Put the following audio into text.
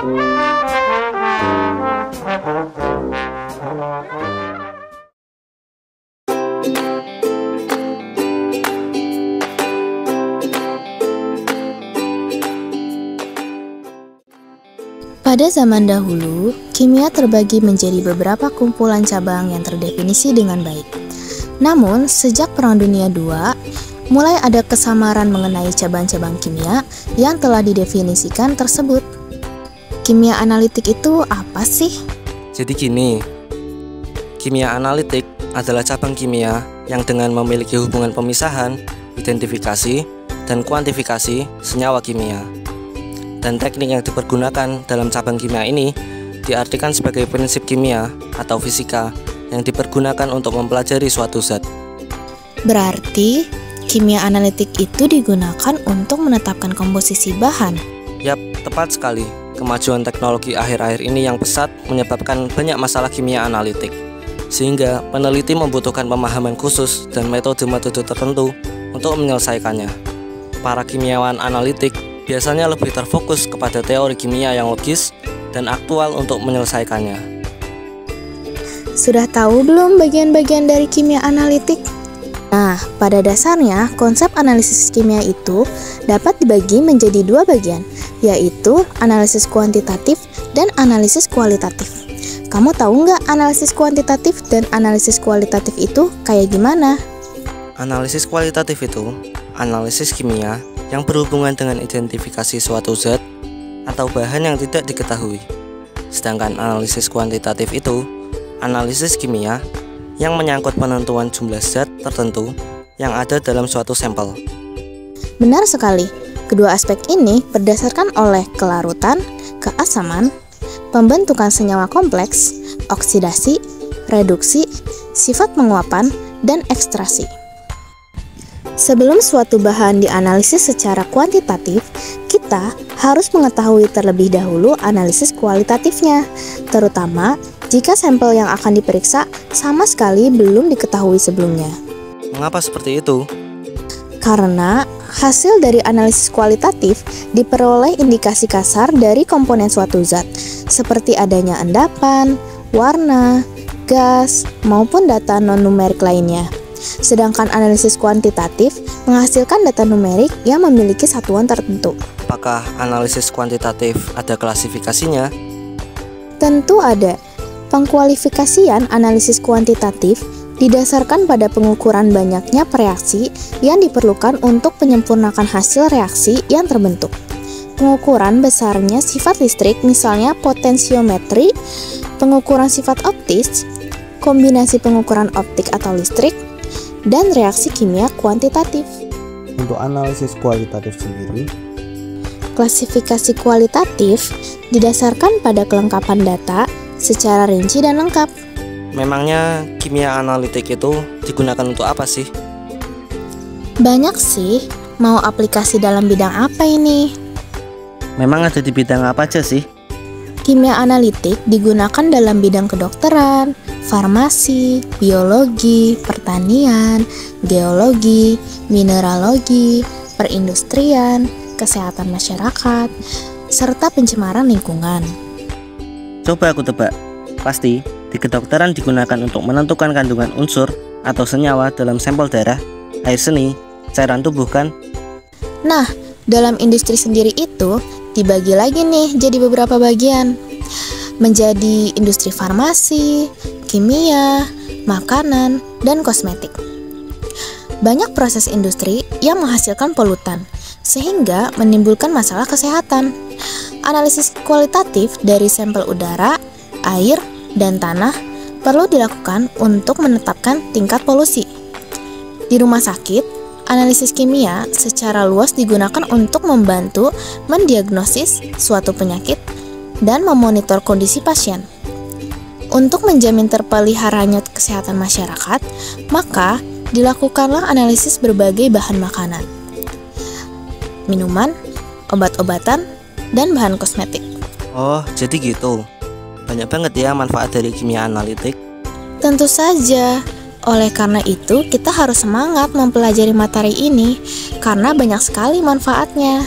Pada zaman dahulu, kimia terbagi menjadi beberapa kumpulan cabang yang terdefinisi dengan baik. Namun, sejak Perang Dunia II, mulai ada kesamaran mengenai cabang-cabang kimia yang telah didefinisikan tersebut. Kimia analitik itu apa sih? Jadi gini, kimia analitik adalah cabang kimia yang dengan memiliki hubungan pemisahan, identifikasi, dan kuantifikasi senyawa kimia. Dan teknik yang dipergunakan dalam cabang kimia ini diartikan sebagai prinsip kimia atau fisika yang dipergunakan untuk mempelajari suatu zat. Berarti, kimia analitik itu digunakan untuk menetapkan komposisi bahan. Yap, tepat sekali. Kemajuan teknologi akhir-akhir ini yang pesat menyebabkan banyak masalah kimia analitik, sehingga peneliti membutuhkan pemahaman khusus dan metode-metode tertentu untuk menyelesaikannya. Para kimiawan analitik biasanya lebih terfokus kepada teori kimia yang logis dan aktual untuk menyelesaikannya. Sudah tahu belum bagian-bagian dari kimia analitik? Nah, pada dasarnya konsep analisis kimia itu dapat dibagi menjadi dua bagian, yaitu analisis kuantitatif dan analisis kualitatif. Kamu tahu nggak analisis kuantitatif dan analisis kualitatif itu kayak gimana? Analisis kualitatif itu analisis kimia yang berhubungan dengan identifikasi suatu zat atau bahan yang tidak diketahui. Sedangkan analisis kuantitatif itu analisis kimia yang menyangkut penentuan jumlah zat tertentu yang ada dalam suatu sampel. Benar sekali, kedua aspek ini berdasarkan oleh kelarutan, keasaman, pembentukan senyawa kompleks, oksidasi, reduksi, sifat penguapan, dan ekstrasi. Sebelum suatu bahan dianalisis secara kuantitatif, kita harus mengetahui terlebih dahulu analisis kualitatifnya, terutama jika sampel yang akan diperiksa sama sekali belum diketahui sebelumnya. Mengapa seperti itu? Karena hasil dari analisis kualitatif diperoleh indikasi kasar dari komponen suatu zat, seperti adanya endapan, warna, gas, maupun data non-numerik lainnya. Sedangkan analisis kuantitatif menghasilkan data numerik yang memiliki satuan tertentu. Apakah analisis kuantitatif ada klasifikasinya? Tentu ada. Pengkualifikasian analisis kuantitatif didasarkan pada pengukuran banyaknya reaksi yang diperlukan untuk menyempurnakan hasil reaksi yang terbentuk. Pengukuran besarnya sifat listrik, misalnya potensiometri, pengukuran sifat optis, kombinasi pengukuran optik atau listrik, dan reaksi kimia kuantitatif. Untuk analisis kualitatif sendiri, klasifikasi kualitatif didasarkan pada kelengkapan data secara rinci dan lengkap. Memangnya kimia analitik itu digunakan untuk apa sih? Banyak sih, mau aplikasi dalam bidang apa ini? Memang ada di bidang apa aja sih? Kimia analitik digunakan dalam bidang kedokteran, farmasi, biologi, pertanian, geologi, mineralogi, perindustrian, kesehatan masyarakat, serta pencemaran lingkungan. Coba aku tebak, pasti di kedokteran digunakan untuk menentukan kandungan unsur atau senyawa dalam sampel darah, air seni, cairan tubuh kan? Nah, dalam industri sendiri itu dibagi lagi nih jadi beberapa bagian, menjadi industri farmasi, kimia, makanan, dan kosmetik. Banyak proses industri yang menghasilkan polutan, sehingga menimbulkan masalah kesehatan. Analisis kualitatif dari sampel udara, air, dan tanah perlu dilakukan untuk menetapkan tingkat polusi. Di rumah sakit, analisis kimia secara luas digunakan untuk membantu mendiagnosis suatu penyakit dan memonitor kondisi pasien. Untuk menjamin terpeliharanya kesehatan masyarakat, maka dilakukanlah analisis berbagai bahan makanan, minuman, obat-obatan, dan bahan kosmetik. Oh, jadi gitu. Banyak banget ya manfaat dari kimia analitik. Tentu saja. Oleh karena itu, kita harus semangat mempelajari materi ini karena banyak sekali manfaatnya.